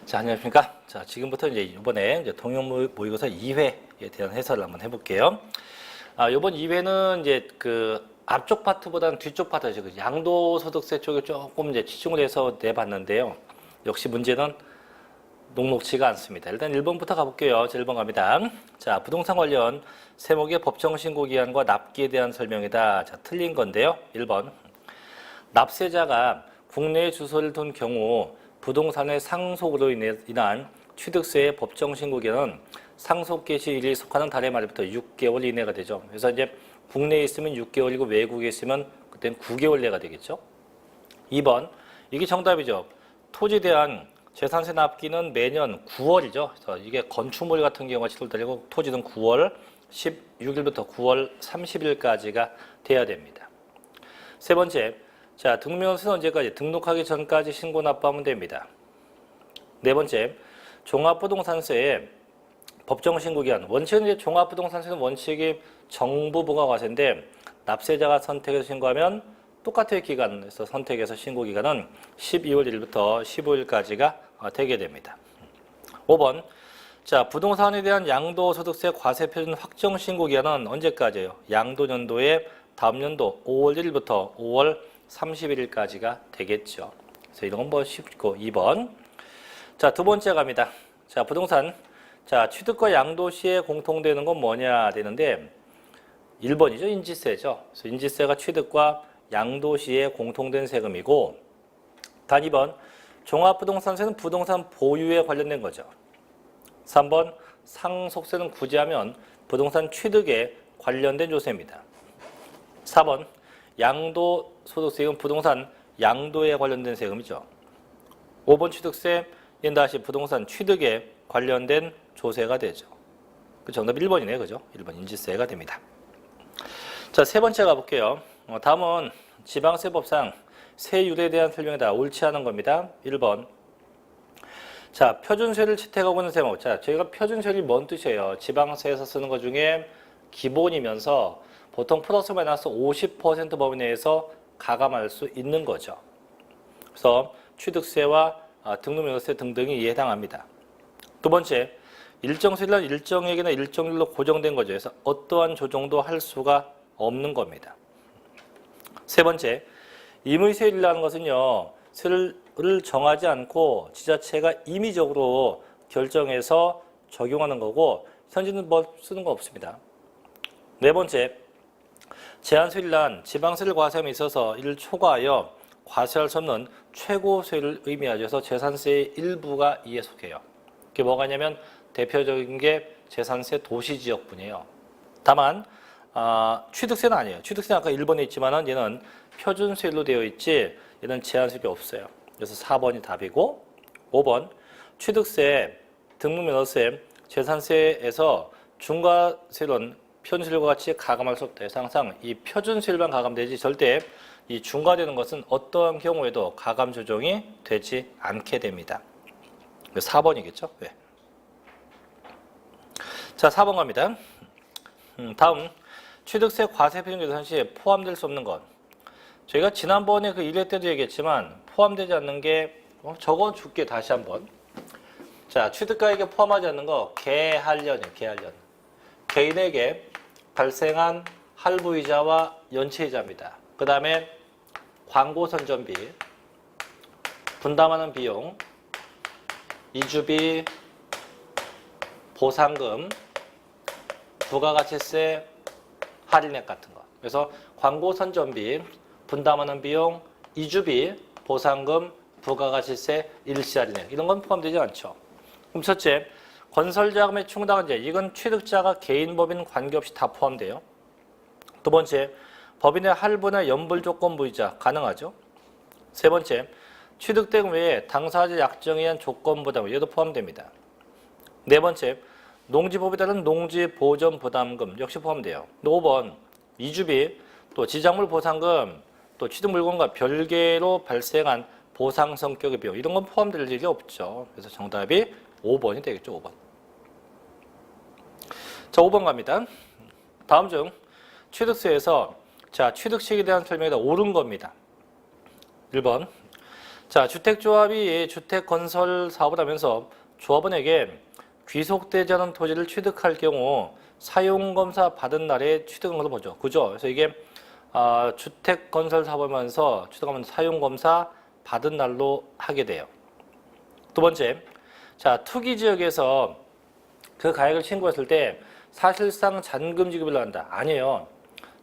자, 안녕하십니까. 자, 지금부터 이번에 통용 모의고사 2회에 대한 해설을 한번 해볼게요. 이번 2회는 앞쪽 파트보다는 뒤쪽 파트죠. 양도소득세 쪽에 조금 치중을 해서 내봤는데요. 역시 문제는 녹록치가 않습니다. 일단 1번부터 가볼게요. 자, 1번 갑니다. 자, 부동산 관련 세목의 법정신고기한과 납기에 대한 설명이다. 자, 틀린 건데요. 1번. 납세자가 국내에 주소를 둔 경우 부동산의 상속으로 인한 취득세의 법정신고기한은 상속 개시일이 속하는 달의 말부터 6개월 이내가 되죠. 그래서 이제 국내에 있으면 6개월이고 외국에 있으면 그때는 9개월 내가 되겠죠. 2번. 이게 정답이죠. 토지에 대한 재산세 납기는 매년 9월이죠. 그래서 이게 건축물 같은 경우가 7월 달이고 토지는 9월 16일부터 9월 30일까지가 돼야 됩니다. 세 번째. 자, 등록면허는 언제까지? 등록하기 전까지 신고 납부하면 됩니다. 네 번째. 종합부동산세의 법정신고기한. 원칙은 이제 종합부동산세는 원칙이 정부 부가과세인데 납세자가 선택해서 신고하면 똑같은 기간에서 선택해서 신고기간은 12월 1일부터 15일까지가 되게 됩니다. 5번. 자, 부동산에 대한 양도소득세 과세표준 확정신고기한은 언제까지예요? 양도년도의 다음 연도 5월 1일부터 5월 31일까지가 되겠죠. 그래서 이런 건 뭐 쉽고 2번. 자, 두 번째 갑니다. 자, 부동산. 자, 취득과 양도 시에 공통되는 건 뭐냐 되는데 1번이죠. 인지세죠. 그래서 인지세가 취득과 양도 시에 공통된 세금이고 단 2번. 종합부동산세는 부동산 보유에 관련된 거죠. 3번. 상속세는 굳이 하면 부동산 취득에 관련된 조세입니다. 4번. 양도소득세는 부동산 양도에 관련된 세금이죠. 5번 취득세, 얘는 다시 부동산 취득에 관련된 조세가 되죠. 그 정답 1번이네요. 그죠? 1번 인지세가 됩니다. 자, 세 번째 가볼게요. 다음은 지방세법상 세율에 대한 설명이다. 옳지 않은 겁니다. 1번. 자, 표준세를 채택하고 있는 세목. 자, 저희가 표준세율이 뭔 뜻이에요? 지방세에서 쓰는 것 중에 기본이면서 보통 플러스 마이너스 50% 범위 내에서 가감할 수 있는 거죠. 그래서 취득세와 등록면허세 등등이 해당합니다. 두 번째, 일정세율은 일정액이나 일정률로 고정된 거죠. 그래서 어떠한 조정도 할 수가 없는 겁니다. 세 번째, 임의세율이라는 것은요, 세율을 정하지 않고 지자체가 임의적으로 결정해서 적용하는 거고 현재는 뭐 쓰는 거 없습니다. 네 번째, 제한세율이란 지방세를 과세함에 있어서 이를 초과하여 과세할 수 없는 최고세율을 의미하죠. 그래서 재산세의 일부가 이에 속해요. 그게 뭐가 있냐면 대표적인 게 재산세 도시지역분이에요. 다만 취득세는 아니에요. 취득세는 아까 1번에 있지만 얘는 표준세율로 되어 있지 얘는 제한세율이 없어요. 그래서 4번이 답이고 5번 취득세, 등록면허세, 재산세에서 중과세율은 표준세율과 같이 가감할 수 없다. 그래서 항상 이 표준세율만 가감되지 절대 이 중과되는 것은 어떠한 경우에도 가감 조정이 되지 않게 됩니다. 4번이겠죠? 네. 자, 4번 갑니다. 다음 취득세 과세 표준 계산 시에 포함될 수 없는 것. 저희가 지난번에 그 1회 때도 얘기했지만 포함되지 않는 게 적어줄게 다시 한번. 자, 취득가액에 포함하지 않는 거 계할련이에요. 계할련. 개인에게 발생한 할부이자와 연체이자입니다. 그 다음에 광고 선전비, 분담하는 비용, 이주비, 보상금, 부가가치세, 할인액 같은 거. 그래서 광고 선전비, 분담하는 비용, 이주비, 보상금, 부가가치세, 일시할인액 이런 건 포함되지 않죠. 그럼 첫째, 건설자금의 충당한제 이건 취득자가 개인 법인 관계없이 다 포함돼요. 두 번째, 법인의 할부나 연불조건부이자 가능하죠. 세 번째, 취득대금 외에 당사자 약정에 의한 조건부담 얘도 포함됩니다. 네 번째, 농지법에 따른 농지보전부담금 역시 포함돼요. 5번, 이주비, 또 지작물 보상금, 또 취득물건과 별개로 발생한 보상 성격의 비용 이런 건 포함될 일이 없죠. 그래서 정답이 5번이 되겠죠. 5번. 자, 5번 갑니다. 다음 중 취득세에서 자, 취득시에 대한 설명이 다 옳은 겁니다. 1번. 자, 주택조합이 주택건설 사업을 하면서 조합원에게 귀속되지 않은 토지를 취득할 경우 사용검사 받은 날에 취득한 것을 보죠. 그죠? 그래서 이게 주택건설 사업을 하면서 취득하면 사용검사 받은 날로 하게 돼요. 두 번째, 자, 투기지역에서 그 가액을 신고했을 때 사실상 잔금 지급을 한다. 아니에요.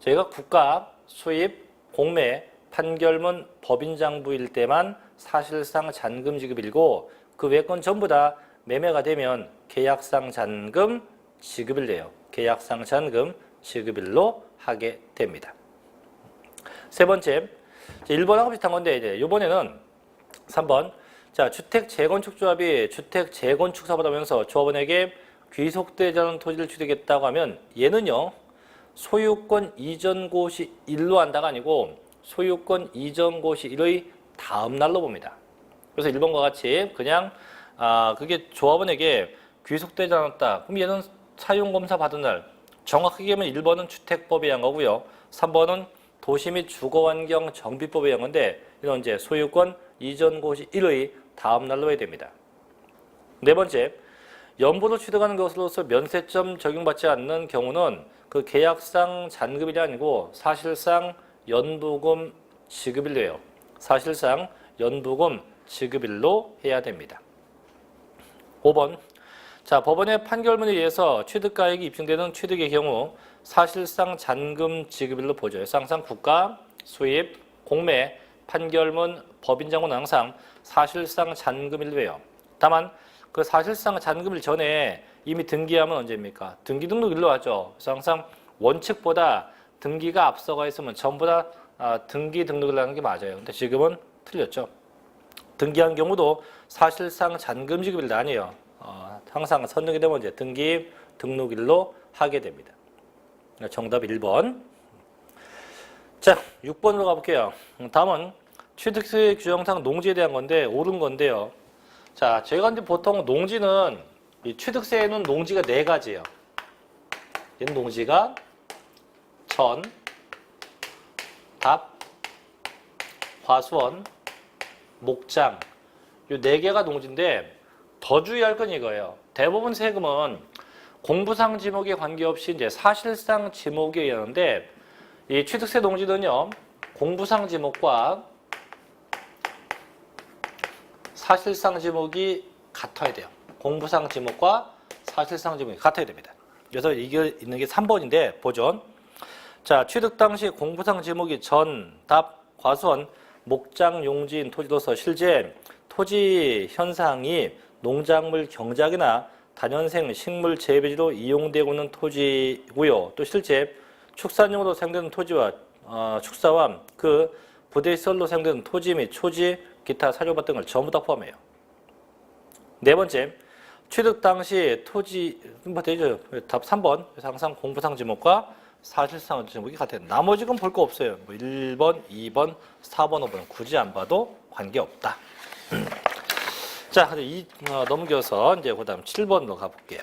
저희가 국가, 수입, 공매, 판결문, 법인장부일 때만 사실상 잔금 지급일고 그 외 건 전부 다 매매가 되면 계약상 잔금 지급일래요. 계약상 잔금 지급일로 하게 됩니다. 세 번째, 1번하고 비슷한 건데 이제 이번에는 3번. 자, 주택 재건축 조합이 주택 재건축 사업을 하면서 조합원에게 귀속되지 않은 토지를 취득했다고 하면 얘는요. 소유권 이전 고시 일로 한다가 아니고 소유권 이전 고시 일의 다음 날로 봅니다. 그래서 1번과 같이 그냥 그게 조합원에게 귀속되지 않았다. 그럼 얘는 사용검사 받은 날. 정확하게 하면 1번은 주택법에 의한 거고요. 3번은 도시 및 주거환경 정비법에 의한 건데 이건 이제 소유권 이전 고시 1의 다음 날로 해야 됩니다. 네 번째, 연보로 취득하는 것으로서 면세점 적용받지 않는 경우는 그 계약상 잔금일이 아니고 사실상 연부금 지급일로 해요. 사실상 연부금 지급일로 해야 됩니다. 5번. 자, 법원의 판결문에 의해서 취득가액이 입증되는 취득의 경우 사실상 잔금 지급일로 보죠. 항상 국가, 수입, 공매, 판결문, 법인장부는 항상 사실상 잔금일로 해요. 다만 그 사실상 잔금일 전에 이미 등기하면 언제입니까? 등기 등록일로 하죠. 그래서 항상 원칙보다 등기가 앞서가 있으면 전부 다 등기 등록을 하는 게 맞아요. 근데 지금은 틀렸죠. 등기한 경우도 사실상 잔금 지급일도 아니에요. 항상 선정이 되면 이제 등기 등록일로 하게 됩니다. 정답 1번. 자, 6번으로 가볼게요. 다음은 취득세 규정상 농지에 대한 건데 옳은 건데요. 자, 저희가 이제 보통 농지는 이 취득세에는 농지가 4가지예요. 얘는 농지가 전, 답, 과수원, 목장 이 4개가 농지인데 더 주의할 건 이거예요. 대부분 세금은 공부상 지목에 관계없이 이제 사실상 지목에 의하는데 이 취득세 농지는요. 공부상 지목과 사실상 지목이 같아야 돼요. 공부상 지목과 사실상 지목이 같아야 됩니다. 그래서 이게 있는 게 3번인데 보죠. 자, 취득 당시 공부상 지목이 전, 답, 과수원, 목장, 용지인 토지로서 실제 토지 현상이 농작물 경작이나 단연생 식물 재배지로 이용되고 있는 토지고요. 또 실제 축산용으로 사용되는 토지와 축사와 그 부대시설로 사용되는 토지 및 초지, 기타 사료밭 등을 전부 다 포함해요. 네 번째, 취득 당시 토지 되죠. 답 3번. 그래서 항상 공부상 지목과 사실상 지목이 같아요. 나머지 건 볼 거 없어요. 뭐 1번, 2번, 4번, 5번 굳이 안 봐도 관계없다. 자, 넘겨서 이제 그다음 7번으로 가볼게요.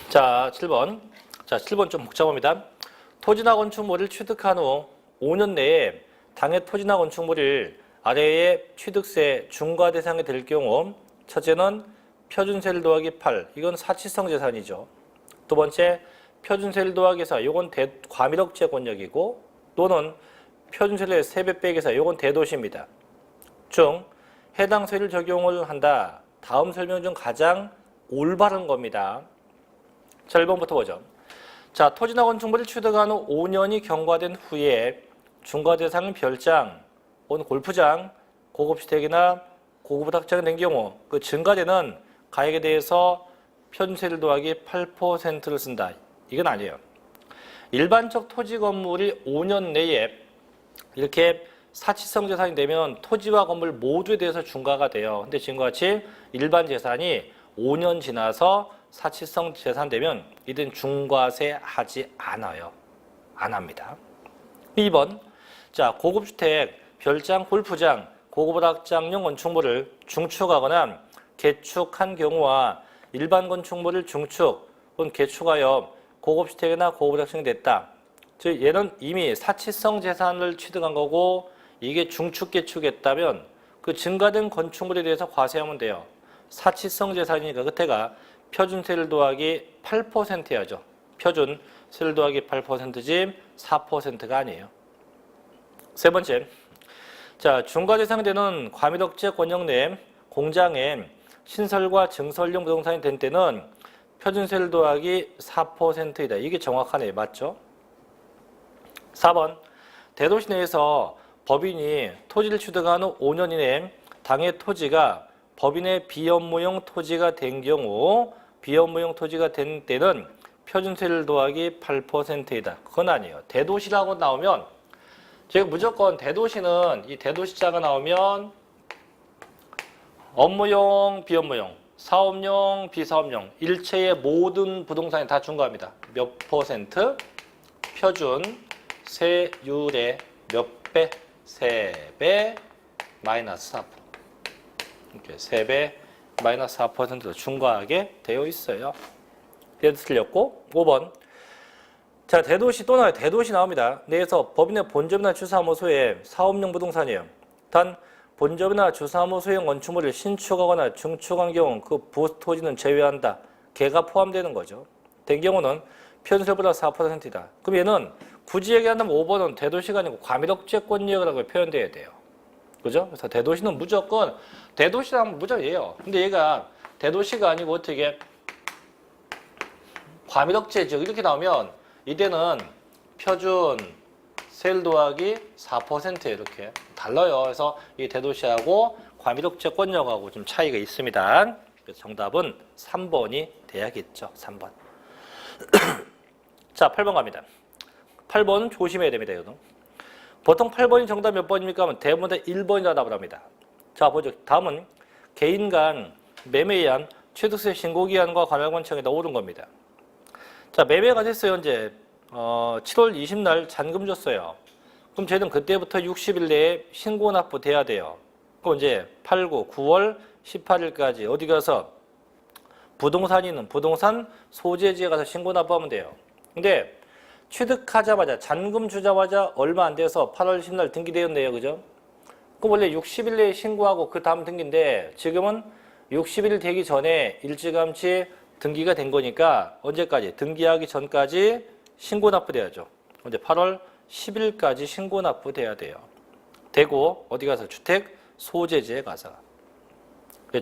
자, 7번. 자, 7번 좀 복잡합니다. 토지나 건축물을 취득한 후 5년 내에 당해 토지나 건축물을 아래의 취득세 중과 대상이 될 경우 첫째는 표준세를 더하기 8. 이건 사치성 재산이죠. 두 번째, 표준세를 더하기 4. 이건 과밀억제 권역이고 또는 표준세를 3배 빼기 4. 이건 대도시입니다. 중 해당 세를 적용을 한다. 다음 설명 중 가장 올바른 겁니다. 자, 1번부터 보죠. 자, 토지나 건축물을 취득한 후 5년이 경과된 후에 중과 대상인 별장, 혹은 골프장, 고급주택이나 고급 학장이 된 경우 그 증가되는 가액에 대해서 표준세를 더하기 8%를 쓴다. 이건 아니에요. 일반적 토지 건물이 5년 내에 이렇게 사치성 재산이 되면 토지와 건물 모두에 대해서 중과가 돼요. 근데 지금과 같이 일반 재산이 5년 지나서 사치성 재산 되면 이들은 중과세 하지 않아요. 안 합니다. 2번. 자, 고급주택, 별장, 골프장, 고급학장용 건축물을 중축하거나 개축한 경우와 일반 건축물을 중축 혹은 개축하여 고급주택이나 고급학장이 됐다. 즉 얘는 이미 사치성 재산을 취득한 거고 이게 중축개축했다면 그 증가된 건축물에 대해서 과세하면 돼요. 사치성 재산이니까 그때가 표준세를 더하기 8% 해야죠. 표준세를 더하기 8%지 4%가 아니에요. 세 번째, 자 중과재상되는 과밀억제 권역 내 공장에 신설과 증설용 부동산이 된 때는 표준세를 더하기 4%이다. 이게 정확하네요. 맞죠? 4번, 대도시 내에서 법인이 토지를 취득한 후 5년 이내 당해 토지가 법인의 비업무용 토지가 된 경우 비업무용 토지가 된 때는 표준세를 더하기 8%이다. 그건 아니에요. 대도시라고 나오면 제가 무조건 대도시는 이 대도시자가 나오면 업무용, 비업무용, 사업용, 비사업용 일체의 모든 부동산이 다 중과합니다. 몇 퍼센트? 표준 세율의 몇 배? 3배 마이너스 4%. 이렇게 3배 마이너스 4%로 중과하게 되어 있어요. 얘도 틀렸고 5번. 자, 대도시 또 나와요. 대도시 나옵니다. 내에서 법인의 본점이나 주사무소에 사업용 부동산이에요. 단 본점이나 주사무소형 건축물을 신축하거나 중축한 경우 그 부토지는 제외한다. 개가 포함되는 거죠. 된 경우는 표준세보다 4%이다. 그럼 얘는 굳이 얘기한다면 5번은 대도시가 아니고 과밀억제권역이라고 표현돼야 돼요. 그죠? 그래서 대도시는 무조건 대도시라면 무조건 얘예요. 근데 얘가 대도시가 아니고 어떻게 과밀억제 지역 이렇게 나오면 이때는 표준 세율 더하기 4%예요. 이렇게 달라요. 그래서 이 대도시하고 과밀억제권역하고 좀 차이가 있습니다. 그래서 정답은 3번이 돼야겠죠. 3번. 자, 8번 갑니다. 8번 조심해야 됩니다. 이거는. 보통 8번이 정답 몇 번입니까? 하면 대부분 다 1번이라 답을 합니다. 자, 보죠. 다음은 개인 간 매매에 의한 취득세 신고기한과 관할권청에다 오른 겁니다. 자, 매매가 됐어요. 이제 7월 20날 잔금 줬어요. 그럼 쟤는 그때부터 60일 내에 신고 납부돼야 돼요. 그럼 이제 8, 9, 9월 18일까지 어디 가서 부동산이 있는 부동산 소재지에 가서 신고 납부하면 돼요. 근데 취득하자마자 잔금 주자마자 얼마 안 돼서 8월 10날 등기되었네요. 그죠? 그럼 원래 60일 내에 신고하고 그 다음 등기인데 지금은 60일 되기 전에 일찌감치 등기가 된 거니까 언제까지? 등기하기 전까지 신고 납부돼야죠. 언제 8월 10일까지 신고 납부돼야 돼요. 되고 어디 가서 주택 소재지에 가서.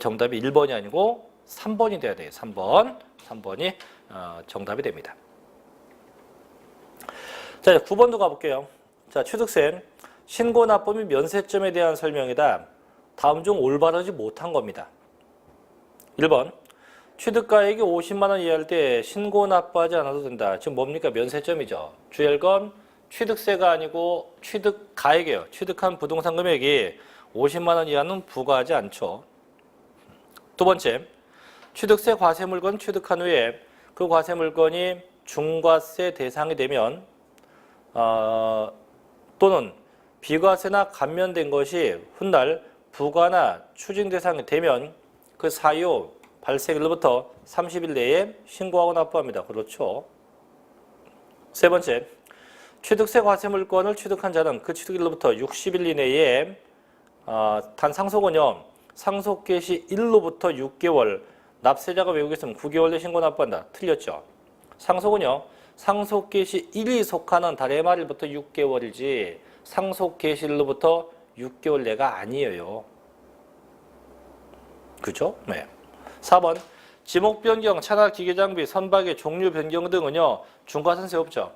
정답이 1번이 아니고 3번이 돼야 돼요. 3번. 3번이 정답이 됩니다. 자, 9번도 가볼게요. 자, 취득세 신고 납부 및 면세점에 대한 설명이다. 다음 중 올바르지 못한 겁니다. 1번 취득가액이 50만 원 이하일 때 신고 납부하지 않아도 된다. 지금 뭡니까? 면세점이죠. 주의할 건 취득세가 아니고 취득가액이에요. 취득한 부동산 금액이 50만 원 이하는 부과하지 않죠. 두 번째, 취득세 과세 물건 취득한 후에 그 과세 물건이 중과세 대상이 되면 또는 비과세나 감면된 것이 훗날 부과나 추징 대상이 되면 그 사유 발생일로부터 30일 내에 신고하고 납부합니다. 그렇죠. 세 번째, 취득세 과세 물건을 취득한 자는 그 취득일로부터 60일 이내에 단 상속은요. 상속 개시 1로부터 6개월, 납세자가 외국에 있으면 9개월 내 신고 납부한다. 틀렸죠. 상속은요. 상속 개시 1이 속하는 달의 말일부터 6개월이지 상속 개시일로부터 6개월 내가 아니에요. 그죠? 네. 4번 지목 변경, 차나 기계 장비, 선박의 종류 변경 등은요. 중과산세 없죠.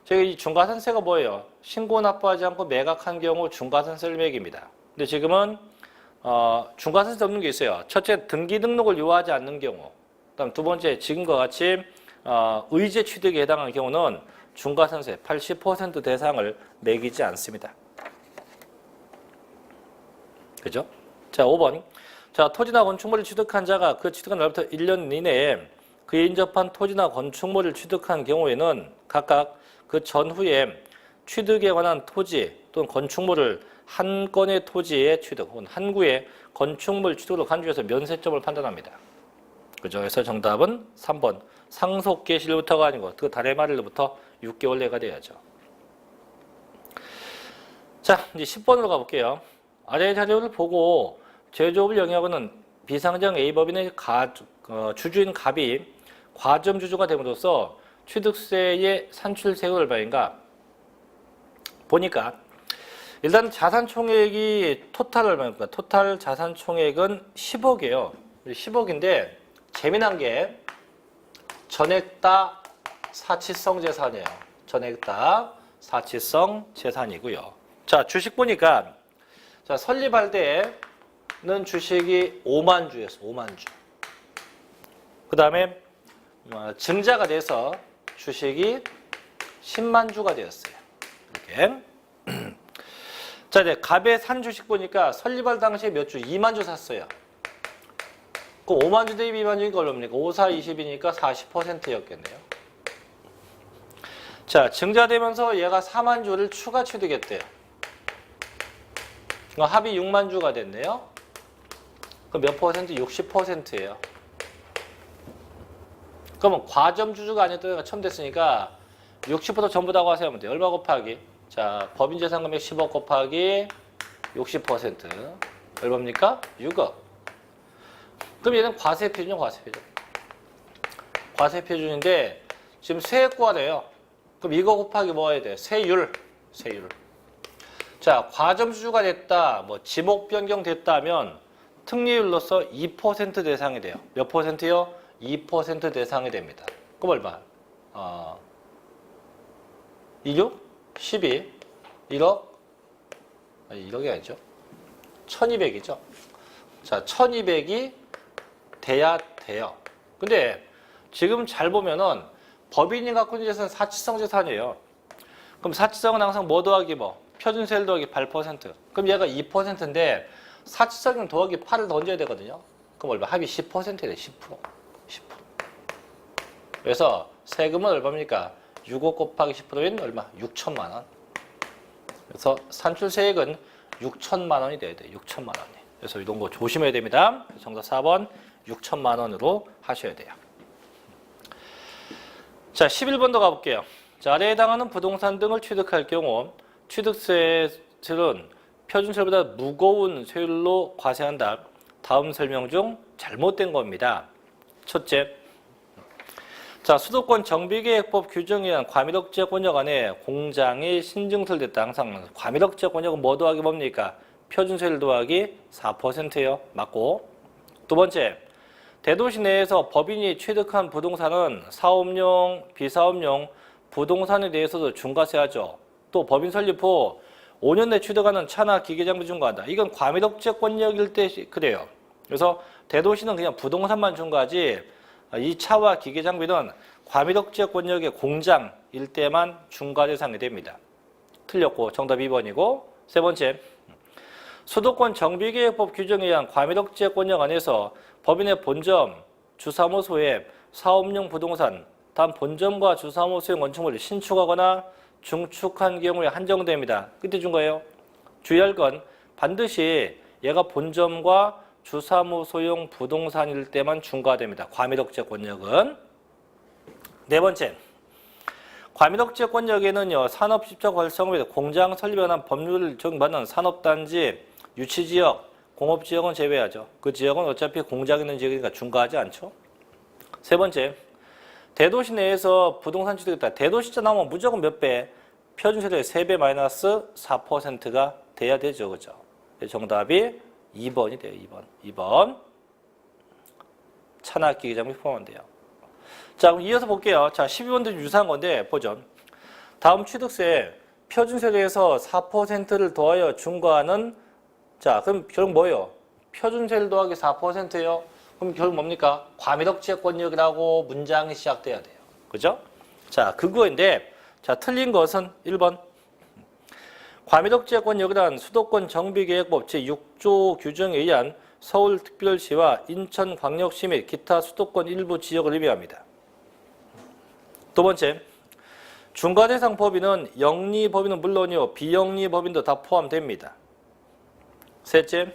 저희 이 중과산세가 뭐예요? 신고 납부하지 않고 매각한 경우 중과산세를 매깁니다. 근데 지금은 중과산세 없는 게 있어요. 첫째, 등기 등록을 요하지 않는 경우. 그다음 두 번째, 지금과 같이 의제 취득에 해당하는 경우는 중과산세 80% 대상을 매기지 않습니다. 그죠? 자, 5번. 자, 토지나 건축물을 취득한 자가 그 취득한 날부터 1년 이내에 그에 인접한 토지나 건축물을 취득한 경우에는 각각 그 전후에 취득에 관한 토지 또는 건축물을 한 건의 토지의 취득 혹은 한 구의 건축물 취득으로 간주해서 면세점을 판단합니다. 그죠? 그래서 정답은 3번. 상속 개시일부터가 아니고 그 달의 말일로부터 6개월 내가 돼야죠. 자, 이제 10번으로 가볼게요. 아래 자료를 보고 제조업을 영위하고는 비상장 A법인의 주주인 갑이 과점주주가 됨으로써 취득세의 산출세가 얼마인가 보니까 일단 자산 총액이 토탈 얼마입니까? 토탈 자산 총액은 10억이에요. 10억인데 재미난 게 전액 다 사치성 재산이에요. 전액 다 사치성 재산이고요. 자, 주식 보니까 자, 설립할 때는 주식이 5만 주였어. 5만 주. 그 다음에 증자가 돼서 주식이 10만 주가 되었어요. 이렇게. 자, 이제 갑의 산 주식 보니까 설립할 당시에 몇 주? 2만 주 샀어요. 그럼 5만 주 대비 2만 주니까 얼마입니까? 5, 4, 20이니까 40%였겠네요. 자, 증자되면서 얘가 4만 주를 추가 취득했대요. 합이 6만 주가 됐네요. 그럼 몇 퍼센트? 60%예요. 그러면 과점주주가 아니었던 처음 됐으니까 60% 전부 다고 하세요. 돼. 얼마 곱하기? 자, 법인재산 금액 10억 곱하기 60%. 얼마입니까? 6억. 그럼 얘는 과세표준이죠, 과세표준. 과세표준인데 지금 세액과래요. 그럼 이거 곱하기 뭐 해야 돼? 세율. 자, 과점주주가 됐다, 뭐 지목 변경됐다면 특례율로서 2% 대상이 돼요. 몇 퍼센트요? 2% 대상이 됩니다. 그럼 얼마? 26? 12? 1억? 아니, 1억이 아니죠. 1200이죠. 자, 1200이 돼야 돼요. 근데 지금 잘 보면은 법인이 갖고 있는 재산은 사치성 재산이에요. 그럼 사치성은 항상 뭐 더하기 뭐? 표준세율 더하기 8%. 그럼 얘가 2%인데 사치성은 더하기 8을 던져야 되거든요. 그럼 얼마? 합이 10%래. 10%. 그래서 세금은 얼마입니까? 6억 곱하기 10%인 얼마? 6천만 원. 그래서 산출세액은 6천만 원이 돼야 돼. 6천만 원이. 그래서 이런 거 조심해야 됩니다. 정답 4번 6천만 원으로 하셔야 돼요. 자, 11번도 가볼게요. 자, 아래에 해당하는 부동산 등을 취득할 경우 취득세율은 표준세율보다 무거운 세율로 과세한다. 다음 설명 중 잘못된 겁니다. 첫째, 자, 수도권 정비계획법 규정에 의한 과밀억제 권역 안에 공장이 신증설됐다. 항상 과밀억제 권역은 뭐 더하기 뭡니까? 표준세율 더하기 4%예요. 맞고. 두 번째, 대도시 내에서 법인이 취득한 부동산은 사업용, 비사업용 부동산에 대해서도 중과세하죠. 또 법인 설립 후 5년 내 취득하는 차나 기계장비 중과한다. 이건 과밀억제 권역일 때 그래요. 그래서 대도시는 그냥 부동산만 중과하지 이 차와 기계장비는 과밀억제 권역의 공장일 때만 중과 대상이 됩니다. 틀렸고 정답 2번이고. 세 번째, 수도권 정비계획법 규정에 의한 과밀억제 권역 안에서 법인의 본점, 주사무소에 사업용 부동산, 단 본점과 주사무소의 건축물을 신축하거나 중축한 경우에 한정됩니다. 그때 준 거예요. 주의할 건 반드시 얘가 본점과 주사무소용 부동산일 때만 중과됩니다. 과밀억제 권역은. 네 번째, 과밀억제 권역에는요, 산업시적 활성화에 공장 설립에 관한 법률을 적용받는 산업단지, 유치지역, 공업지역은 제외하죠. 그 지역은 어차피 공장 있는 지역이니까 중과하지 않죠. 세 번째, 대도시 내에서 부동산 취득했다. 대도시자 나오면 무조건 몇 배? 표준세율의 3배 마이너스 4%가 돼야 되죠. 그죠? 정답이 2번이 돼요. 2번. 차나 기계장비 포함한대요. 자, 그럼 이어서 볼게요. 자, 12번도 유사한 건데, 보죠. 다음 취득세, 표준세율에서 4%를 더하여 중과하는, 자, 그럼 결국 뭐예요? 표준세율 더하기 4%예요. 그럼 결국 뭡니까? 과밀억제 권역이라고 문장이 시작돼야 돼요. 그죠? 자, 그거인데, 자, 틀린 것은 1번. 과밀억제 권역이란 수도권 정비계획법 제6조 규정에 의한 서울특별시와 인천광역시 및 기타 수도권 일부 지역을 의미합니다. 두 번째, 중과대상 법인은 영리법인은 물론이요, 비영리법인도 다 포함됩니다. 셋째,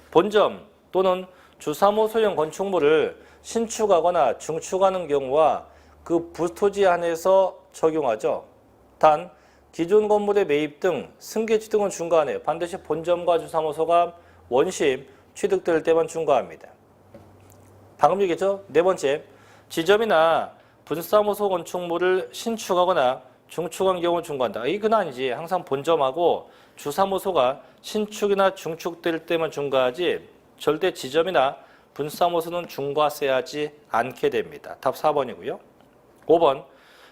본점 또는 주사무소용 건축물을 신축하거나 중축하는 경우와 그 부토지 안에서 적용하죠. 단 기존 건물의 매입 등 승계 취득은 중과하네요. 반드시 본점과 주사무소가 원심 취득될 때만 중과합니다. 방금 얘기했죠? 네 번째, 지점이나 분사무소 건축물을 신축하거나 중축한 경우 중과한다. 이건 아니지. 항상 본점하고 주사무소가 신축이나 중축될 때만 중과하지 절대 지점이나 분사무소는 중과세하지 않게 됩니다. 답 4번이고요. 5번,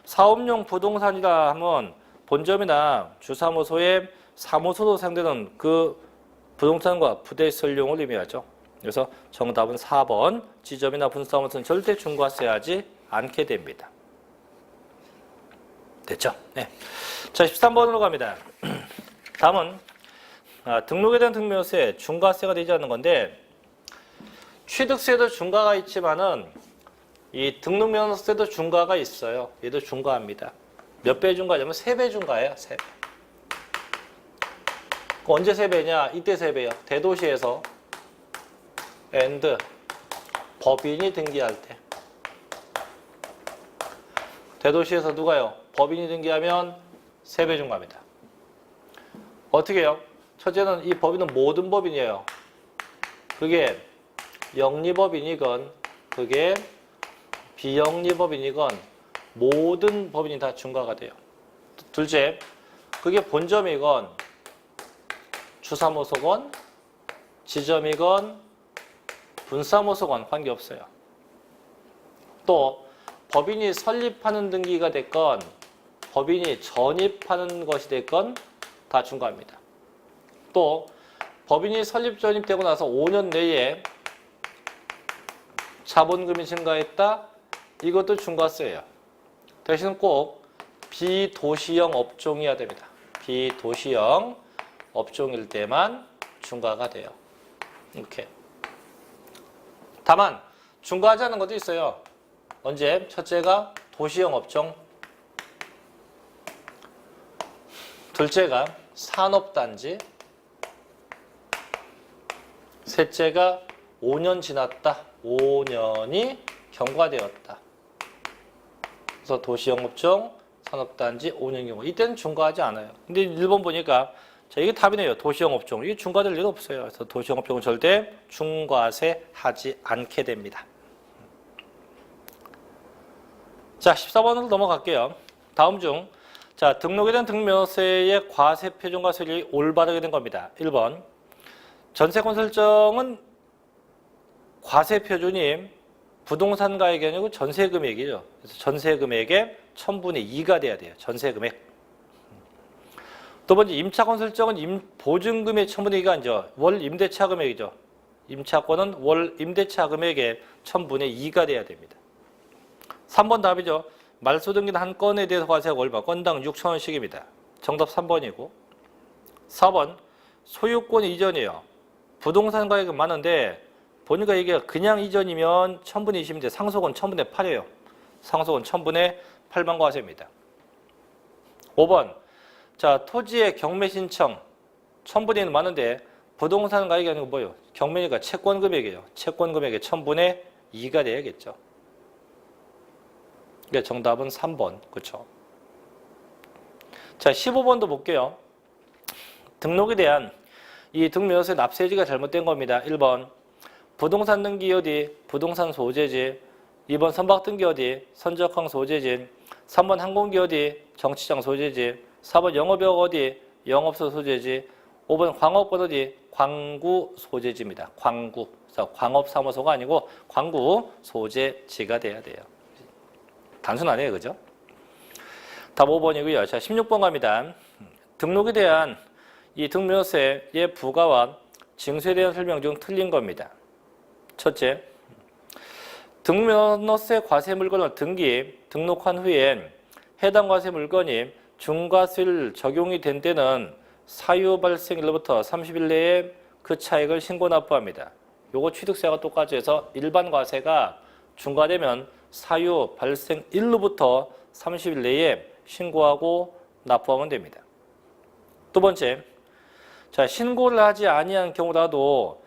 사업용 부동산이라 하면 본점이나 주사무소에 사무소로 사용되는 그 부동산과 부대 설용을 의미하죠. 그래서 정답은 4번, 지점이나 분사무소는 절대 중과세하지 않게 됩니다. 됐죠? 네. 자, 13번으로 갑니다. 다음은 등록에 대한 등묘세 중과세가 되지 않는 건데 취득세도 중과가 있지만은 이 등록면허세도 중과가 있어요. 얘도 중과합니다. 몇 배 중과냐면 3배 중과예요. 3배. 언제 3배냐? 이때 3배요. 대도시에서 and 법인이 등기할 때. 대도시에서 누가요? 법인이 등기하면 3배 중과합니다. 어떻게 해요? 첫째는 이 법인은 모든 법인이에요. 그게 영리법인이건 그게 비영리법인이건 모든 법인이 다 중과가 돼요. 둘째, 그게 본점이건 주사무소건 지점이건 분사무소건 관계없어요. 또 법인이 설립하는 등기가 됐건 법인이 전입하는 것이 됐건 다 중과합니다. 또 법인이 설립 전입되고 나서 5년 내에 자본금이 증가했다? 이것도 중과세예요. 대신 꼭 비도시형 업종이어야 됩니다. 비도시형 업종일 때만 중과가 돼요. 이렇게. 다만 중과하지 않는 것도 있어요. 언제? 첫째가 도시형 업종, 둘째가 산업단지, 셋째가 5년 지났다. 5년이 경과되었다. 그래서 도시형 업종, 산업단지, 5년 경과. 이때는 중과하지 않아요. 근데 1번 보니까 자, 이게 답이네요. 도시형 업종. 이게 중과될 일 없어요. 그래서 도시형 업종은 절대 중과세 하지 않게 됩니다. 자, 14번으로 넘어갈게요. 다음 중, 자, 등록에 대한 등묘세의 과세 표준과 세율이 올바르게 된 겁니다. 1번, 전세권 설정은 과세 표준이 부동산 가액이 아니고 전세 금액이죠. 그래서 전세 금액의 1000분의 2가 돼야 돼요. 전세 금액. 두 번째, 임차권 설정은 보증금의 1000분의 2가 아니죠. 월 임대차 금액이죠. 임차권은 월 임대차 금액의 1000분의 2가 돼야 됩니다. 3번 답이죠. 말소 등기는 한 건에 대해서 과세가 얼마? 건당 6,000원씩입니다. 정답 3번이고. 4번, 소유권 이전이에요. 부동산 가액은 많은데 보니까 이게 그냥 이전이면 1000분의 20인데 상속은 1000분의 8이에요. 상속은 1000분의 8만 과세입니다. 5번, 자, 토지의 경매 신청 1000분의 1은 많은데 부동산 가액이 아니고 뭐예요? 경매니까 채권 금액이에요. 채권 금액의 1000분의 2가 돼야겠죠. 그러니까 정답은 3번. 그렇죠? 자, 15번도 볼게요. 등록에 대한 이 등묘세 납세지가 잘못된 겁니다. 1번, 부동산 등기 어디? 부동산 소재지. 2번, 선박 등기 어디? 선적항 소재지. 3번, 항공기 어디? 정치장 소재지. 4번, 영업역 어디? 영업소 소재지. 5번, 광업권 어디? 광구 소재지입니다. 광구. 그래서 광업사무소가 아니고 광구 소재지가 돼야 돼요. 단순하네요. 그죠? 답 5번이고요. 자, 16번 갑니다. 등록에 대한 이 등묘세의 부과와 징수에 대한 설명 중 틀린 겁니다. 첫째, 등면허세 과세 물건을 등록한 후에 해당 과세 물건이 중과세율 적용이 된 때는 사유 발생일로부터 30일 내에 그 차액을 신고 납부합니다. 요거 취득세가 똑같이 해서 일반 과세가 중과되면 사유 발생일로부터 30일 내에 신고하고 납부하면 됩니다. 두 번째, 자, 신고를 하지 아니한 경우라도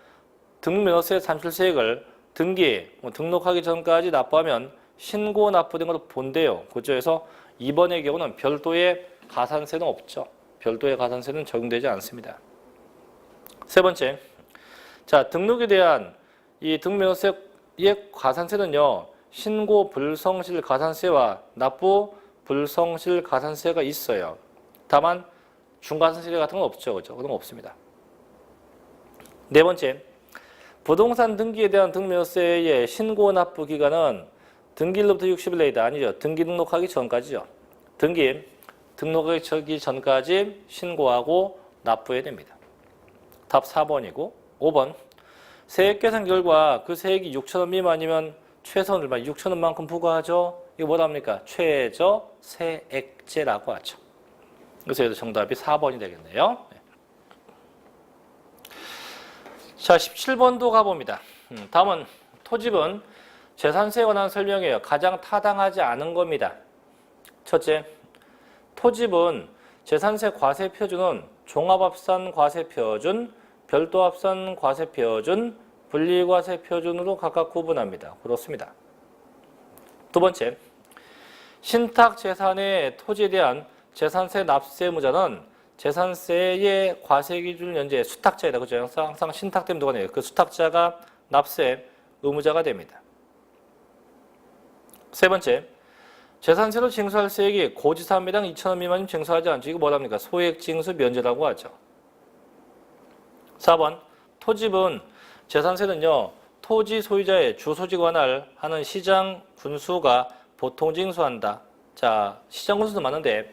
등면허세 산출세액을 등록하기 전까지 납부하면 신고 납부된 것으로 본대요. 그죠? 그래서 2번의 경우는 별도의 가산세는 없죠. 별도의 가산세는 적용되지 않습니다. 세 번째, 자, 등록에 대한 이 등록세의 가산세는요, 신고 불성실 가산세와 납부 불성실 가산세가 있어요. 다만 중과산세 같은 건 없죠. 그죠? 그런 건 없습니다. 네 번째, 부동산 등기에 대한 등록세의 신고 납부 기간은 등기일로부터 60일 내이다. 아니죠. 등기 등록하기 전까지요. 등록하기 전까지 신고하고 납부해야 됩니다. 답 4번이고 5번, 세액 계산 결과 그 세액이 6,000원 미만이면 최소한 얼마? 6,000원만큼 부과하죠. 이거 뭐라 합니까? 최저 세액제라고 하죠. 그래서 여기서 정답이 4번이 되겠네요. 자, 17번도 가봅니다. 다음은 토집은 재산세에 관한 설명이에요. 가장 타당하지 않은 겁니다. 첫째, 토집은 재산세 과세표준은 종합합산과세표준, 별도합산과세표준, 분리과세표준으로 각각 구분합니다. 그렇습니다. 두 번째, 신탁재산의 토지에 대한 재산세 납세 의무자는 재산세의 과세기준 연재 수탁자이다. 그죠? 항상 신탁되면 누가 내요? 그 수탁자가 납세 의무자가 됩니다. 세 번째, 재산세로 징수할 세액이 고지사업매당 2,000원 미만이면 징수하지 않죠. 이거 뭐랍니까? 소액징수 면제라고 하죠. 4번, 토집은 재산세는요, 토지 소유자의 주소지에 관할 하는 시장 군수가 보통 징수한다. 자, 시장 군수도 많은데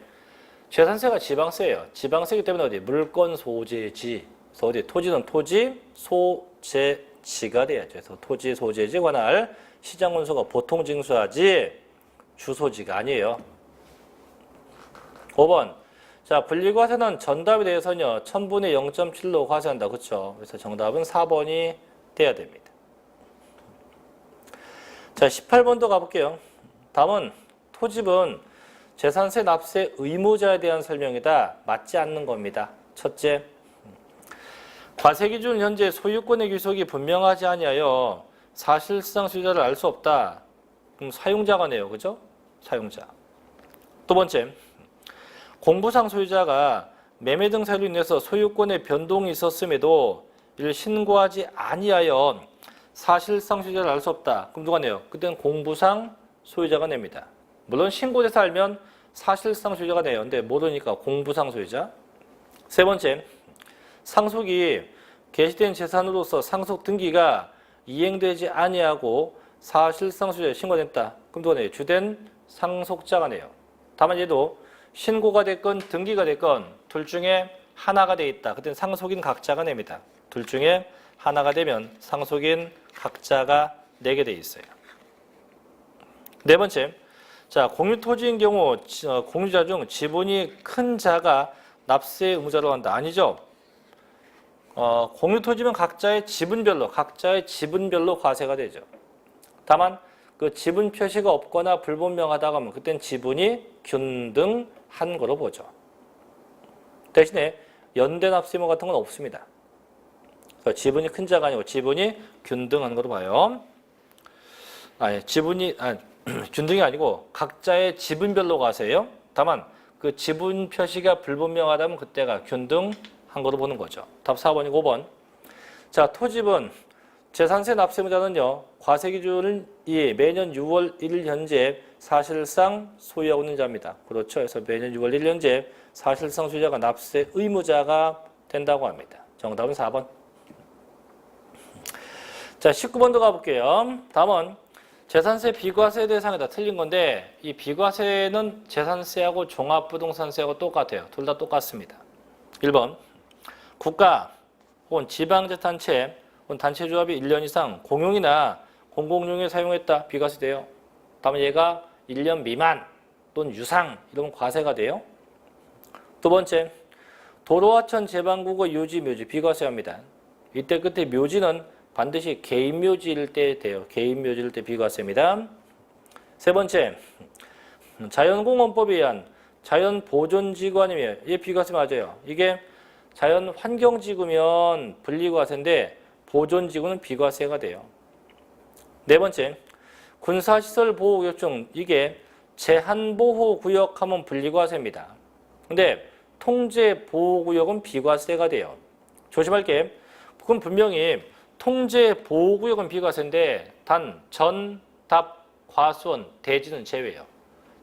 재산세가 지방세예요. 지방세이기 때문에 어디? 물건 소재지. 그래서 어디? 토지는 토지 소재지가 돼야죠. 그래서 토지 소재지에 관할 시장 군수가 보통 징수하지 주소지가 아니에요. 5번. 자, 분리과세는 전답에 대해서는요, 1000분의 0.7로 과세한다. 그렇죠? 그래서 정답은 4번이 돼야 됩니다. 자, 18번도 가볼게요. 다음은 토집은 재산세 납세 의무자에 대한 설명이다. 맞지 않는 겁니다. 첫째, 과세기준 현재 소유권의 귀속이 분명하지 아니하여 사실상 소유자를 알 수 없다. 그럼 사용자가 네요. 그죠? 사용자. 두 번째, 공부상 소유자가 매매 등 사유로 인해서 소유권의 변동이 있었음에도 이를 신고하지 아니하여 사실상 소유자를 알 수 없다. 그럼 누가 내요? 그때는 공부상 소유자가 냅니다. 물론 신고돼서 알면 사실상 소유자가 내요. 근데 모르니까 공부상 소유자. 세 번째, 상속이 개시된 재산으로서 상속 등기가 이행되지 아니하고 사실상 소유자에 신고됐다. 그럼 누가 내요? 주된 상속자가 내요. 다만 얘도 신고가 됐건 등기가 됐건 둘 중에 하나가 돼 있다. 그때는 상속인 각자가 냅니다. 둘 중에 하나가 되면 상속인 각자가 내게 돼 있어요. 네 번째, 자, 공유토지인 경우 공유자 중 지분이 큰 자가 납세 의무자로 한다. 아니죠. 공유토지면 각자의 지분별로 과세가 되죠. 다만 그 지분 표시가 없거나 불분명하다고 하면 그땐 지분이 균등한 거로 보죠. 대신에 연대 납세 의무 같은 건 없습니다. 그러니까 지분이 큰 자가 아니고 지분이 균등한 거로 봐요. 균등이 아니고 각자의 지분별로 과세예요. 다만 그 지분 표시가 불분명하다면 그때가 균등한 거로 보는 거죠. 답 4번이고 5번. 자, 토집은 재산세 납세 의무자는요, 과세 기준이 매년 6월 1일 현재 사실상 소유하고 있는 자입니다. 그렇죠. 그래서 매년 6월 1일 현재 사실상 소유자가 납세 의무자가 된다고 합니다. 정답은 4번. 자, 19번도 가볼게요. 다음은 재산세 비과세 대상이다. 틀린 건데 이 비과세는 재산세하고 종합부동산세하고 똑같아요. 둘 다 똑같습니다. 1번, 국가 혹은 지방자치단체 혹은 단체조합이 1년 이상 공용이나 공공용에 사용했다. 비과세 돼요. 다만 얘가 1년 미만 또는 유상 이러면 과세가 돼요. 두 번째, 도로하천 제방국의 유지 묘지 비과세합니다. 이때 끝에 묘지는 반드시 개인 묘지일 때 돼요. 개인 묘지일 때 비과세입니다. 세 번째, 자연공원법에 의한 자연보존지구아니면 이게 비과세 맞아요. 이게 자연환경지구면 분리과세인데 보존지구는 비과세가 돼요. 네 번째, 군사시설 보호구역 중 이게 제한보호구역 하면 분리과세입니다. 근데 통제 보호구역은 비과세가 돼요. 조심할 게, 그건 분명히 통제 보호구역은 비과세인데 단 전답, 과수원, 대지는 제외예요.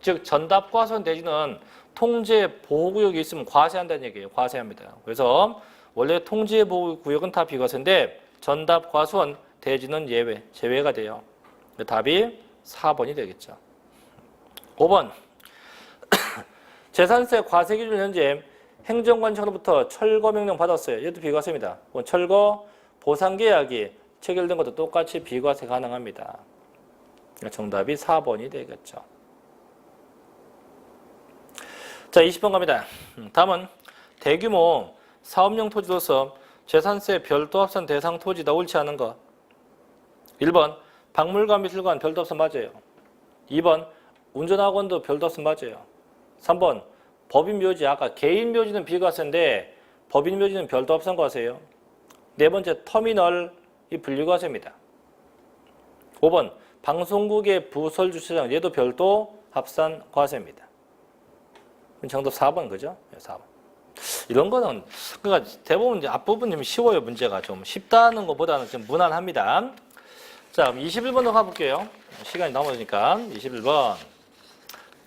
즉 전답, 과수원, 대지는 통제 보호구역이 있으면 과세한다는 얘기예요. 과세합니다. 그래서 원래 통제 보호구역은 다 비과세인데 전답, 과수원, 대지는 예외, 제외가 돼요. 답이 4번이 되겠죠. 5번. 재산세 과세 기준 현재 행정관청으로부터 철거 명령 받았어요. 얘도 비과세입니다. 철거 보상계약이 체결된 것도 똑같이 비과세 가능합니다. 정답이 4번이 되겠죠. 자, 20번 갑니다. 다음은 대규모 사업용 토지로서 재산세 별도 합산 대상 토지다. 옳지 않은 거. 1번 박물관, 미술관 별도 합산 맞아요. 2번 운전학원도 별도 합산 맞아요. 3번 법인 묘지, 아까 개인 묘지는 비과세인데 법인 묘지는 별도 합산 과세예요. 네 번째 터미널이 분리과세입니다. 5번 방송국의 부설 주차장, 얘도 별도 합산 과세입니다. 정답 4번 그죠? 4번. 이런 거는 그러니까 대부분 이제 앞부분 좀 쉬워요. 문제가 좀 쉽다는 것보다는 좀 무난합니다. 자, 그럼 21번으로 가볼게요. 시간이 남으니까 21번.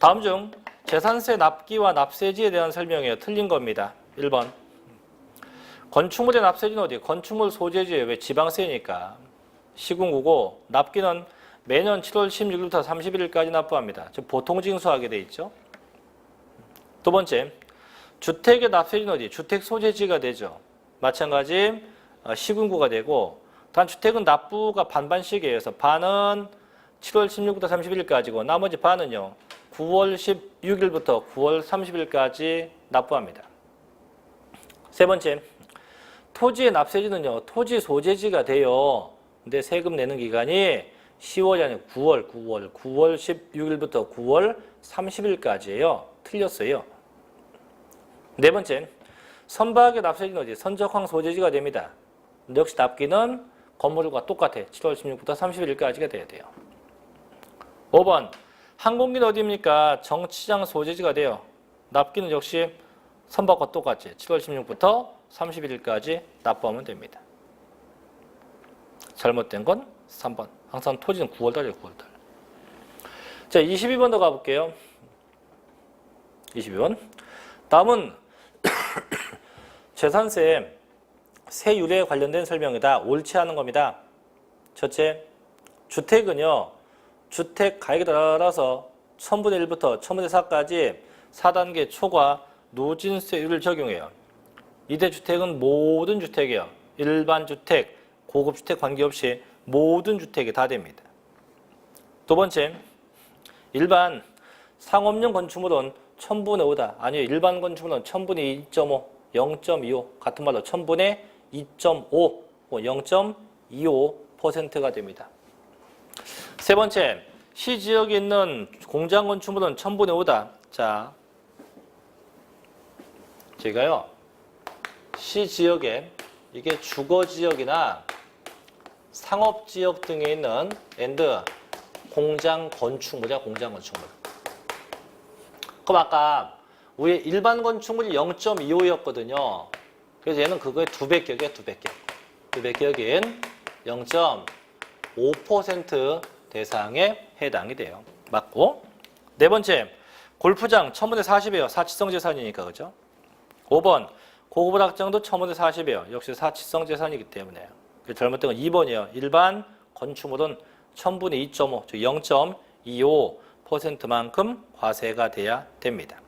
다음 중 재산세 납기와 납세지에 대한 설명이에요. 틀린 겁니다. 1번. 건축물의 납세지는 어디? 건축물 소재지에 왜 지방세니까. 시군구고 납기는 매년 7월 16일부터 31일까지 납부합니다. 즉 보통 징수하게 돼 있죠. 두 번째, 주택의 납세지는 어디? 주택 소재지가 되죠. 마찬가지 시군구가 되고 단 주택은 납부가 반반씩이에요. 그래서 반은 7월 16일부터 31일까지고 나머지 반은요. 9월 16일부터 9월 30일까지 납부합니다. 세 번째, 토지의 납세지는요. 토지 소재지가 돼요. 근데 세금 내는 기간이 10월이 아니고 9월 16일부터 9월 30일까지예요. 틀렸어요. 네 번째, 선박의 납세지는 어디? 선적항 소재지가 됩니다. 근데 역시 납기는 건물과 똑같아. 7월 16일부터 31일까지가 돼야 돼요. 5번, 항공기는 어디입니까? 정치장 소재지가 돼요. 납기는 역시 선박과 똑같이 7월 16일부터 31일까지 납부하면 됩니다. 잘못된 건 3번. 항상 토지는 9월달이에요. 9월달. 자, 22번 더 가볼게요. 22번. 다음은 재산세 세율에 관련된 설명이다. 옳지 않은 겁니다. 첫째, 주택은요. 주택 가액에 따라서 1000분의 1부터 1000분의 4까지 4단계 초과 누진세율을 적용해요. 이대 주택은 모든 주택이에요. 일반 주택, 고급 주택 관계없이 모든 주택이 다 됩니다. 두 번째, 일반 상업용 건축물은 1000분의 5다. 아니요, 일반 건축물은 1000분의 2.5, 0.25, 같은 말로 1000분의 2.5, 0.25%가 됩니다. 세 번째, 시지역에 있는 공장 건축물은 1000분의 5다. 자, 제가요, 시지역에 이게 주거지역이나 상업지역 등에 있는 공장 건축물이야, 공장 건축물. 그럼 아까 위에 일반 건축물이 0.25였거든요. 그래서 얘는 그거의 2배 격이에요, 2배 격. 2배 격인 0.5% 대상에 해당이 돼요. 맞고. 네 번째, 골프장 1000분의 40이에요. 사치성 재산이니까, 그죠? 5번, 고급 학장도 1000분의 40이에요. 역시 사치성 재산이기 때문에. 잘못된 건 2번이에요. 일반 건축물은 1000분의 2.5, 즉 0.25%만큼 과세가 돼야 됩니다.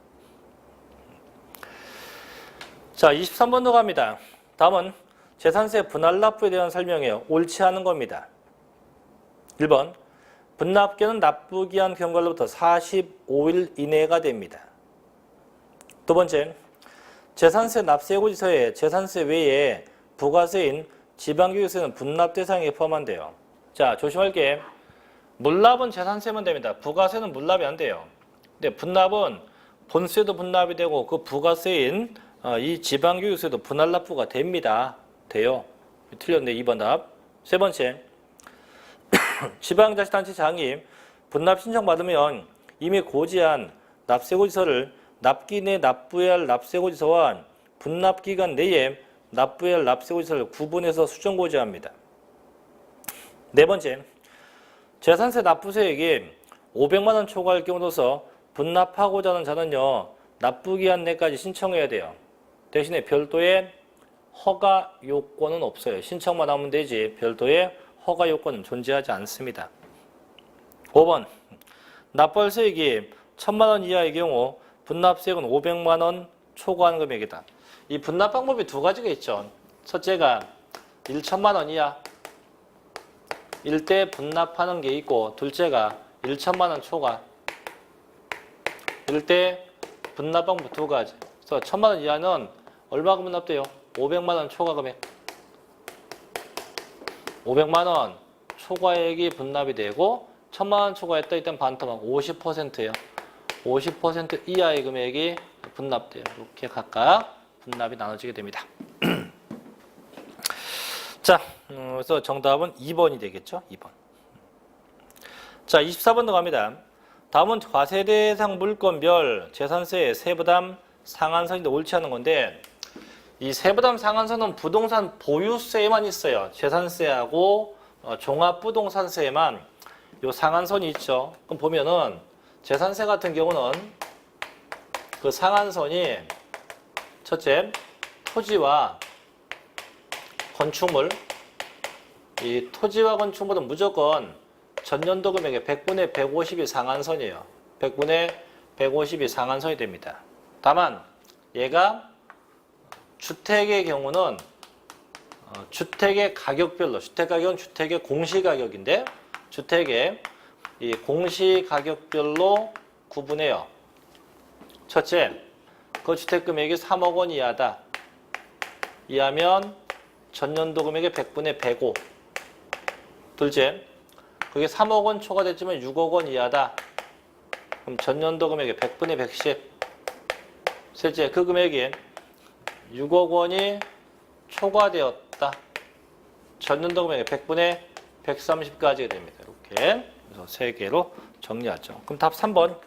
자, 23번도 갑니다. 다음은 재산세 분할 납부에 대한 설명이에요. 옳지 않은 겁니다. 1번, 분납기는 납부기한 경과로부터 45일 이내가 됩니다. 두 번째, 재산세 납세고지서에 재산세 외에 부가세인 지방교육세는 분납 대상에 포함한대요. 자, 조심할 게 물납은 재산세면 됩니다. 부가세는 물납이 안 돼요. 근데 분납은 본세도 분납이 되고 그 부가세인 이 지방교육세도 분할 납부가 됩니다. 돼요. 틀렸네. 2번 답. 세 번째, 지방자치단체 장이 분납 신청받으면 이미 고지한 납세고지서를 납기 내 납부해야 할 납세고지서와 분납기간 내에 납부해야 할 납세고지서를 구분해서 수정고지합니다. 네 번째, 재산세 납부세액이 500만 원 초과할 경우로서 분납하고자 하는 자는요, 납부기한 내까지 신청해야 돼요. 대신에 별도의 허가 요건은 없어요. 신청만 하면 되지 별도의 허가 요건은 존재하지 않습니다. 5번, 납부할 세액이 1000만 원 이하의 경우 분납세액은 500만 원 초과한 금액이다. 이 분납 방법이 두 가지가 있죠. 첫째가 1천만 원 이하 일대 분납하는 게 있고, 둘째가 1천만 원 초과 일대 분납 방법 두 가지. 그래서 1000만 원 이하는 얼마 분납돼요? 500만 원 초과 금액. 500만 원 초과액이 분납이 되고 1000만 원 초과했다 일단 반토막 50%예요. 50% 이하의 금액이 분납돼요. 이렇게 각각 분납이 나눠지게 됩니다. 자, 그래서 정답은 2번이 되겠죠? 2번. 자, 24번도 갑니다. 다음은 과세대상 물건별 재산세 세부담 상한선인데 옳지 않은 건데, 이 세부담 상한선은 부동산 보유세에만 있어요. 재산세하고 종합부동산세에만 요 상한선이 있죠. 그럼 보면은 재산세 같은 경우는 그 상한선이 첫째, 토지와 건축물, 이 토지와 건축물은 무조건 전년도 금액의 100분의 150이 상한선이에요. 100분의 150이 상한선이 됩니다. 다만 얘가 주택의 경우는 주택의 가격별로, 주택가격은 주택의 공시가격인데 주택의 이 공시가격별로 구분해요. 첫째, 그 주택금액이 3억 원 이하다. 이하면 전년도 금액의 100분의 105. 둘째, 그게 3억 원 초과됐지만 6억 원 이하다. 그럼 전년도 금액의 100분의 110. 셋째, 그 금액이 6억 원이 초과되었다. 전년도 금액의 100분의 130까지 됩니다. 이렇게. 그래서 세 개로 정리하죠. 그럼 답 3번.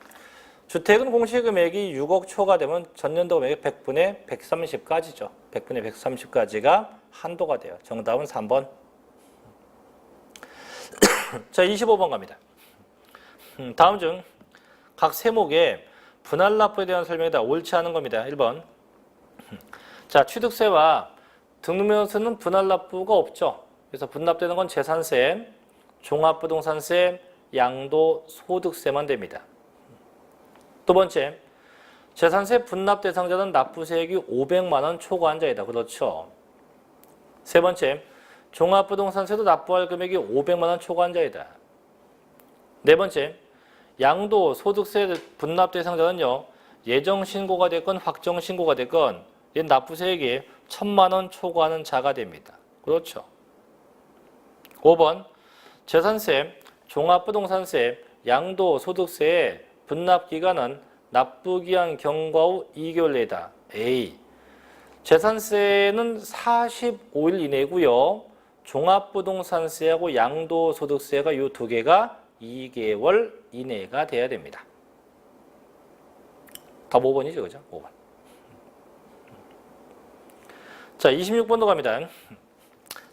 주택은 공시금액이 6억 초과되면 전년도 금액의 100분의 130까지죠. 100분의 130까지가 한도가 돼요. 정답은 3번. 자, 25번 갑니다. 다음 중 각 세목의 분할 납부에 대한 설명이다. 옳지 않은 겁니다. 1번. 자, 취득세와 등록면허세는 분할 납부가 없죠. 그래서 분납되는 건 재산세, 종합부동산세, 양도소득세만 됩니다. 두 번째, 재산세 분납 대상자는 납부세액이 500만 원 초과한 자이다. 그렇죠. 세 번째, 종합부동산세도 납부할 금액이 500만 원 초과한 자이다. 네 번째, 양도소득세 분납 대상자는요, 예정신고가 됐건 확정신고가 됐건 납부세액이 1000만 원 초과하는 자가 됩니다. 그렇죠. 5번, 재산세, 종합부동산세, 양도소득세의 분납기간은 납부기한 경과 후 2개월 내다. A. 재산세는 45일 이내고요. 종합부동산세하고 양도소득세가 이 두 개가 2개월 이내가 돼야 됩니다. 답 5번이죠. 그죠? 5번. 자, 26번도 갑니다.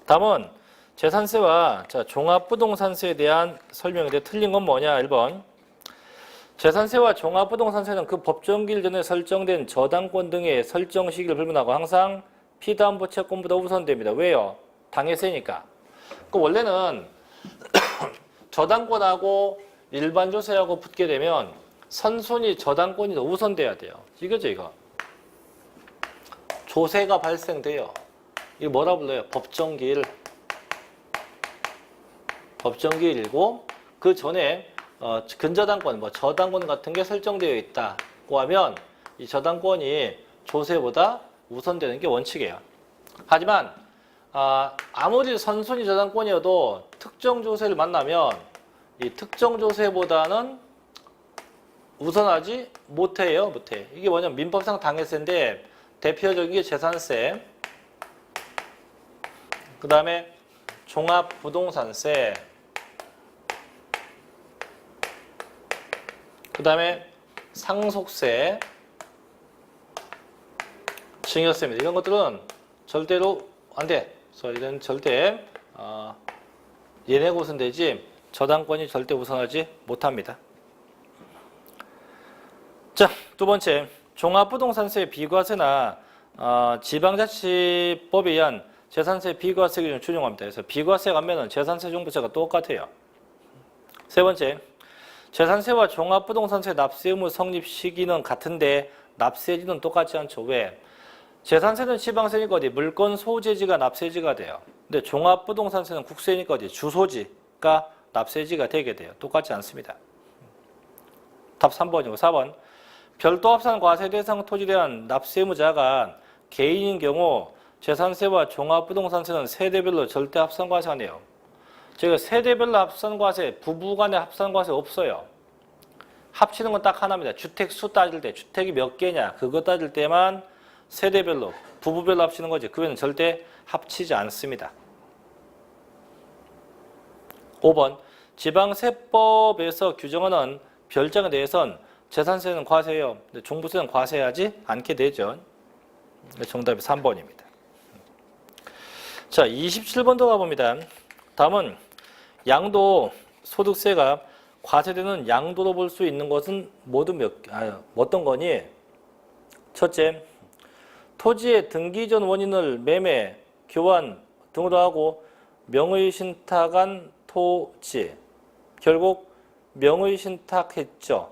다음은 재산세와 종합부동산세에 대한 설명인데 틀린 건 뭐냐? 1번. 재산세와 종합부동산세는 그 법정기일 전에 설정된 저당권 등의 설정 시기를 불문하고 항상 피담보 채권보다 우선됩니다. 왜요? 당해세니까. 그 원래는 저당권하고 일반 조세하고 붙게 되면 선순위 저당권이 더 우선돼야 돼요. 이거죠, 이거. 조세가 발생돼요. 이거 뭐라 불러요? 법정기일. 법정기일이고 그 전에 근저당권, 저당권 같은 게 설정되어 있다고 하면 이 저당권이 조세보다 우선되는 게 원칙이에요. 하지만 아무리 선순위 저당권이어도 특정 조세를 만나면 이 특정 조세보다는 우선하지 못해요. 못해. 이게 뭐냐면 민법상 당해세인데 대표적인 게 재산세, 그 다음에 종합부동산세, 그 다음에 상속세, 신경 씁니다. 이런 것들은 절대로 안 돼. 그래서 이건 절대 얘네가 우선되지 저당권이 절대 우선하지 못합니다. 자, 두 번째, 종합부동산세 비과세나 지방자치법에 의한 재산세 비과세 기준을 준용합니다. 그래서 비과세 가면은 재산세 종부세가 똑같아요. 세 번째, 재산세와 종합부동산세 납세 의무 성립 시기는 같은데 납세지는 똑같지 않죠. 왜? 재산세는 지방세니까 어디 물건 소재지가 납세지가 돼요. 근데 종합부동산세는 국세니까 어디 주소지가 납세지가 되게 돼요. 똑같지 않습니다. 답 3번이고 4번. 별도 합산 과세 대상 토지에 대한 납세 의무자가 개인인 경우 재산세와 종합부동산세는 세대별로 절대 합산 과세하네요. 제가 세대별로 합산 과세, 부부 간의 합산 과세 없어요. 합치는 건 딱 하나입니다. 주택 수 따질 때, 주택이 몇 개냐, 그거 따질 때만 세대별로, 부부별로 합치는 거지. 그 외에는 절대 합치지 않습니다. 5번, 지방세법에서 규정하는 별장에 대해선 재산세는 과세예요. 근데 종부세는 과세하지 않게 되죠. 정답이 3번입니다. 자, 27번도 가봅니다. 다음은 양도 소득세가 과세되는 양도로 볼 수 있는 것은 모두 어떤 거니? 첫째, 토지의 등기 전 원인을 매매, 교환 등으로 하고 명의신탁한 토지. 결국 명의신탁했죠.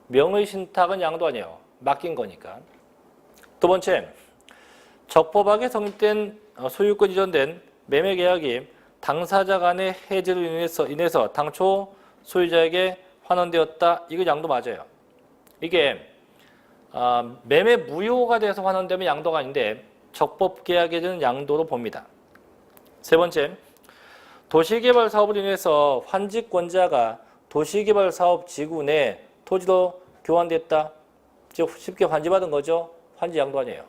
명의신탁은 양도 아니에요. 맡긴 거니까. 두 번째, 적법하게 성립된 소유권 이전된 매매계약이 당사자 간의 해지로 인해서 당초 소유자에게 환원되었다. 이거 양도 맞아요. 이게 매매 무효가 돼서 환원되면 양도가 아닌데 적법계약에는 양도로 봅니다. 세 번째, 도시개발 사업으로 인해서 환지권자가 도시개발 사업 지구 내 토지로 교환됐다. 즉 쉽게 환지받은 거죠. 환지 양도 아니에요.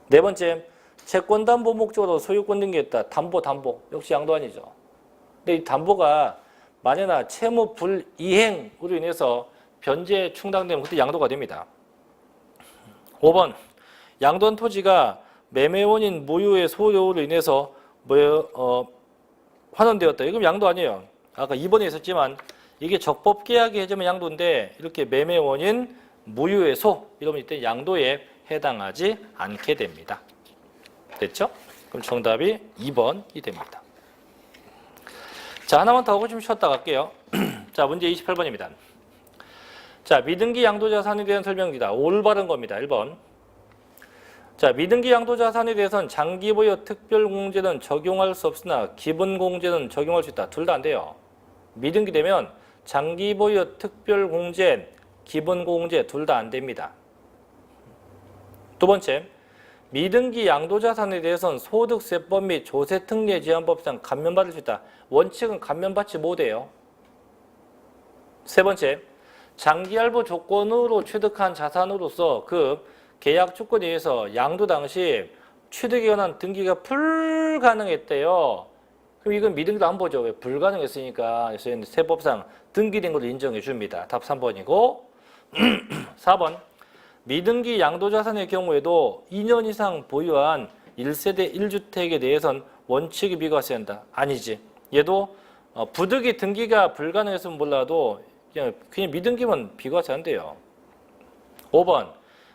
네 번째, 채권담보 목적으로 소유권 등기했다. 담보 역시 양도 아니죠. 근데 이 담보가 만약에 채무 불이행으로 인해서 변제 충당되면 그때 양도가 됩니다. 5번, 양도한 토지가 매매 원인 무효의 소요로 인해서 환원되었다. 이건 양도 아니에요. 아까 2번에 있었지만 이게 적법계약이 해지면 양도인데 이렇게 매매 원인 무효의 소 이러면 이때 양도에 해당하지 않게 됩니다. 됐죠? 그럼 정답이 2번이 됩니다. 자, 하나만 더 하고 좀 쉬었다 갈게요. 자, 문제 28번입니다. 자, 미등기 양도자산에 대한 설명입니다. 올바른 겁니다. 1번. 자, 미등기 양도자산에 대해서는 장기보유 특별공제는 적용할 수 없으나 기본공제는 적용할 수 있다. 둘 다 안 돼요. 미등기 되면 장기보유 특별공제, 기본공제 둘 다 안 됩니다. 두 번째, 미등기 양도자산에 대해서는 소득세법 및 조세특례제한법상 감면받을 수 있다. 원칙은 감면받지 못해요. 세 번째, 장기할부 조건으로 취득한 자산으로서 그 계약 조건에 의해서 양도 당시 취득에 관한 등기가 불가능했대요. 그럼 이건 미등기도 안 보죠. 왜? 불가능했으니까. 그래서 세법상 등기된 걸로 인정해 줍니다. 답 3번이고 4번, 미등기 양도자산의 경우에도 2년 이상 보유한 1세대 1주택에 대해선 원칙이 비과세한다. 아니지. 얘도 부득이 등기가 불가능했으면 몰라도 그냥 미등기면 비과세한대요. 5번,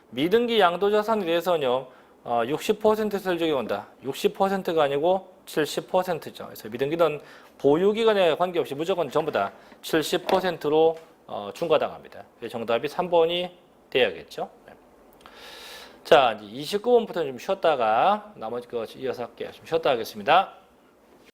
미등기 양도자산에 대해서는요 60%세를 적용한다. 60%가 아니고 70%죠. 그래서 미등기는 보유기간에 관계없이 무조건 전부 다 70%로 중과당합니다. 정답이 3번이 돼야겠죠. 자, 이제 29번부터는 좀 쉬었다가 나머지 거 이어서 할게요. 좀 쉬었다 하겠습니다.